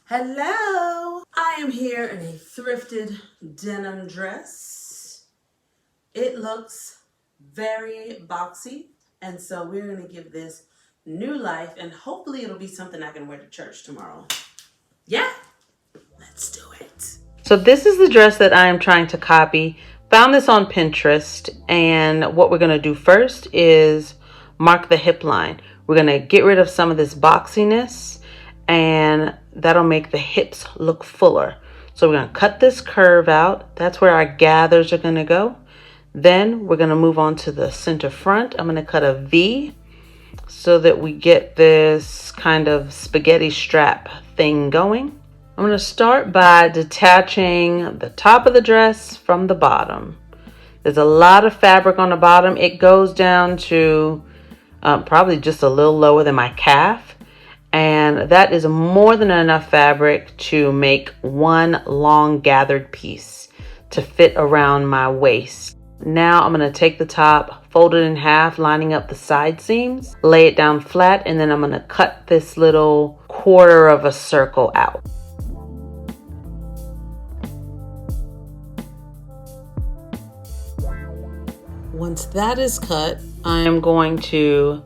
Hello! I am here in a thrifted denim dress. It looks very boxy, and so we're going to give this new life, and hopefully it'll be something I can wear to church tomorrow. Yeah? Let's do it. So this is the dress that I am trying to copy. Found this on Pinterest, and what we're going to do first is mark the hip line. We're going to get rid of some of this boxiness, and that'll make the hips look fuller. So we're going to cut this curve out. That's where our gathers are going to go. Then we're going to move on to the center front. I'm going to cut a V so that we get this kind of spaghetti strap thing going. I'm going to start by detaching the top of the dress from the bottom. There's a lot of fabric on the bottom. It goes down to probably just a little lower than my calf. And that is more than enough fabric to make one long gathered piece to fit around my waist. Now I'm going to take the top, fold it in half, lining up the side seams, lay it down flat, and then I'm going to cut this little quarter of a circle out. Once that is cut, I am going to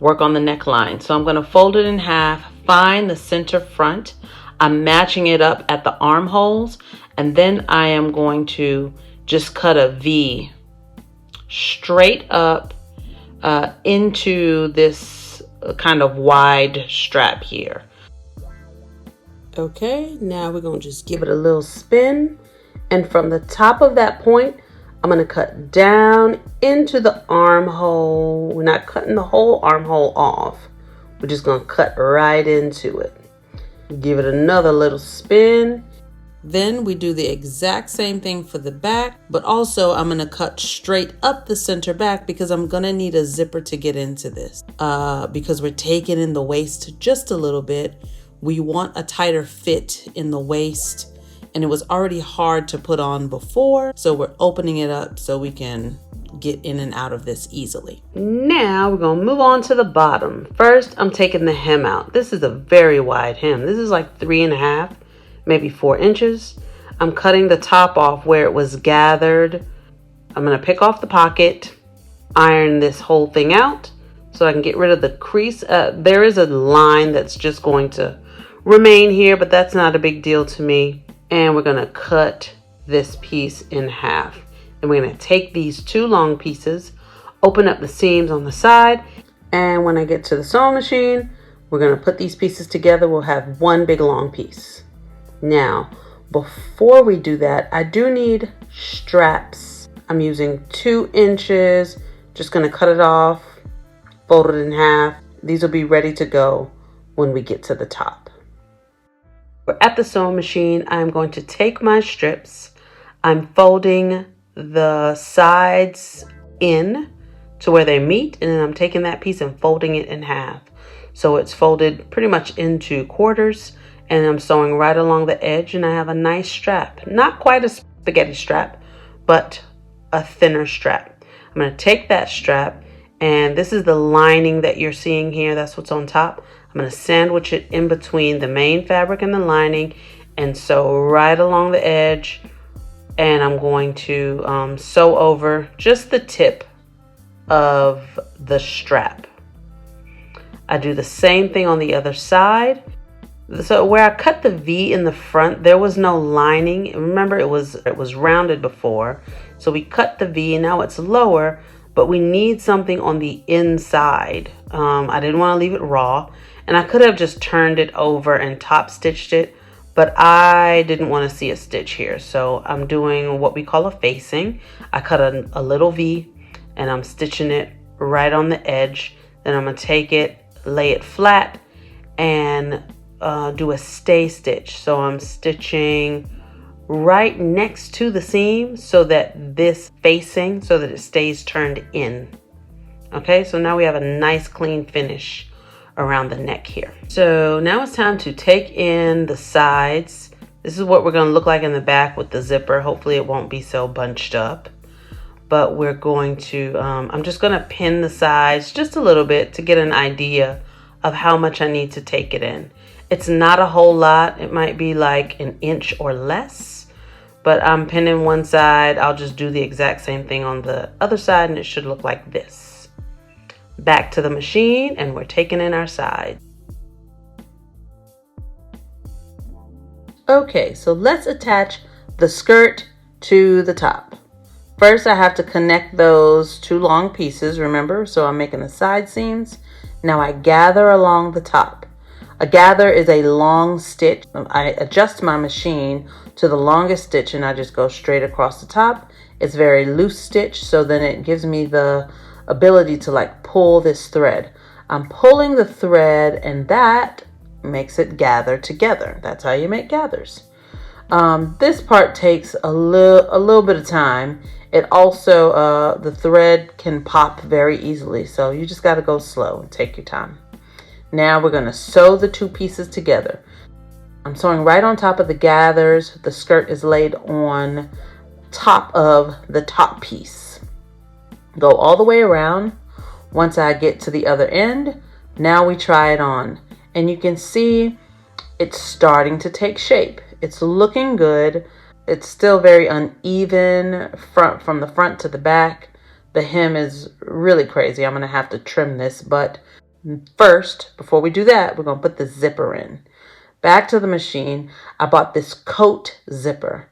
work on the neckline. So I'm going to fold it in half, find the center front. I'm matching it up at the armholes, and then I am going to just cut a V straight up into this kind of wide strap here. Okay, now we're going to just give it a little spin, and from the top of that point, I'm going to cut down into the armhole. We're not cutting the whole armhole off. We're just going to cut right into it. Give it another little spin. Then we do the exact same thing for the back, but also I'm going to cut straight up the center back because I'm going to need a zipper to get into this. Because we're taking in the waist just a little bit. We want a tighter fit in the waist. And it was already hard to put on before, so we're opening it up so we can get in and out of this easily. Now we're going to move on to the bottom. First, I'm taking the hem out. This is a very wide hem. This is like 3.5, maybe 4 inches. I'm cutting the top off where it was gathered. I'm going to pick off the pocket, iron this whole thing out so I can get rid of the crease. There is a line that's just going to remain here, but that's not a big deal to me. And we're going to cut this piece in half. And we're going to take these 2 long pieces, open up the seams on the side. And when I get to the sewing machine, we're going to put these pieces together. We'll have one big long piece. Now, before we do that, I do need straps. I'm using 2 inches. Just going to cut it off, fold it in half. These will be ready to go when we get to the top. We're at the sewing machine. I'm going to take my strips. I'm folding the sides in to where they meet, and then I'm taking that piece and folding it in half. So it's folded pretty much into quarters, and I'm sewing right along the edge, and I have a nice strap. Not quite a spaghetti strap, but a thinner strap. I'm going to take that strap, and this is the lining that you're seeing here. That's what's on top. I'm going to sandwich it in between the main fabric and the lining and sew right along the edge. And I'm going to sew over just the tip of the strap. I do the same thing on the other side. So where I cut the V in the front, there was no lining. Remember, it was rounded before. So we cut the V, and now it's lower, but we need something on the inside. I didn't want to leave it raw. And I could have just turned it over and top stitched it, but I didn't want to see a stitch here. So I'm doing what we call a facing. I cut a little V, and I'm stitching it right on the edge. Then I'm going to take it, lay it flat, and do a stay stitch. So I'm stitching right next to the seam so that this facing, so that it stays turned in. Okay, so now we have a nice clean finish around the neck here. So now it's time to take in the sides. This is what we're going to look like in the back with the zipper. Hopefully it won't be so bunched up, but we're going to I'm just going to pin the sides just a little bit to get an idea of how much I need to take it in. It's not a whole lot. It might be like an inch or less, but I'm pinning one side. I'll just do the exact same thing on the other side and it should look like this. Back to the machine and we're taking in our side. Okay, so let's attach the skirt to the top. First, I have to connect those two long pieces, remember? So I'm making the side seams. Now I gather along the top. A gather is a long stitch. I adjust my machine to the longest stitch and I just go straight across the top. It's very loose stitch, so then it gives me the ability to like pull this thread. I'm pulling the thread and that makes it gather together. That's how you make gathers. This part takes a little bit of time. It also, the thread can pop very easily, so you just got to go slow and take your time. Now we're going to sew the two pieces together. I'm sewing right on top of the gathers. The skirt is laid on top of the top piece. Go all the way around. Once I get to the other end, now we try it on. And you can see it's starting to take shape. It's looking good. It's still very uneven from the front to the back. The hem is really crazy. I'm going to have to trim this, but first, before we do that, we're going to put the zipper in. Back to the machine, I bought this coat zipper.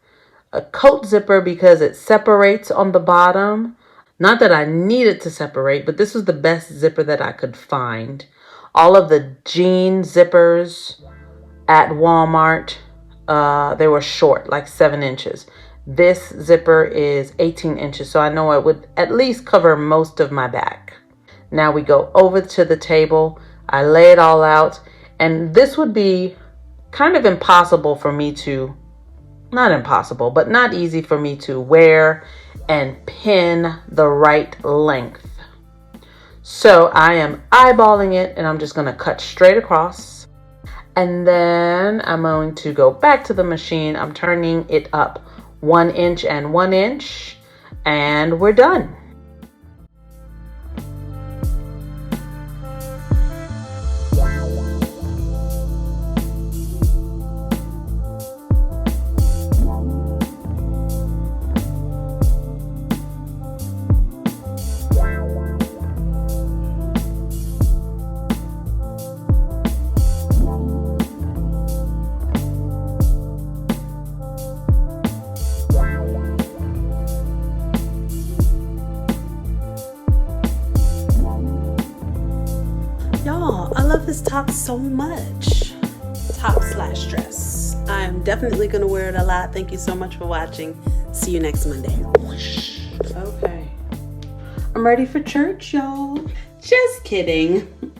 A coat zipper because it separates on the bottom. Not that I needed to separate, but this was the best zipper that I could find. All of the jean zippers at Walmart, they were short, like 7 inches. This zipper is 18 inches, so I know it would at least cover most of my back. Now we go over to the table. I lay it all out, and this would be kind of impossible for me to, not impossible, but not easy for me to wear and pin the right length. So I am eyeballing it and I'm just going to cut straight across. And then I'm going to go back to the machine. I'm turning it up 1 inch and 1 inch and we're done. Y'all, I love this top so much. Top/dress. I'm definitely gonna wear it a lot. Thank you so much for watching. See you next Monday. Okay. I'm ready for church, y'all. Just kidding.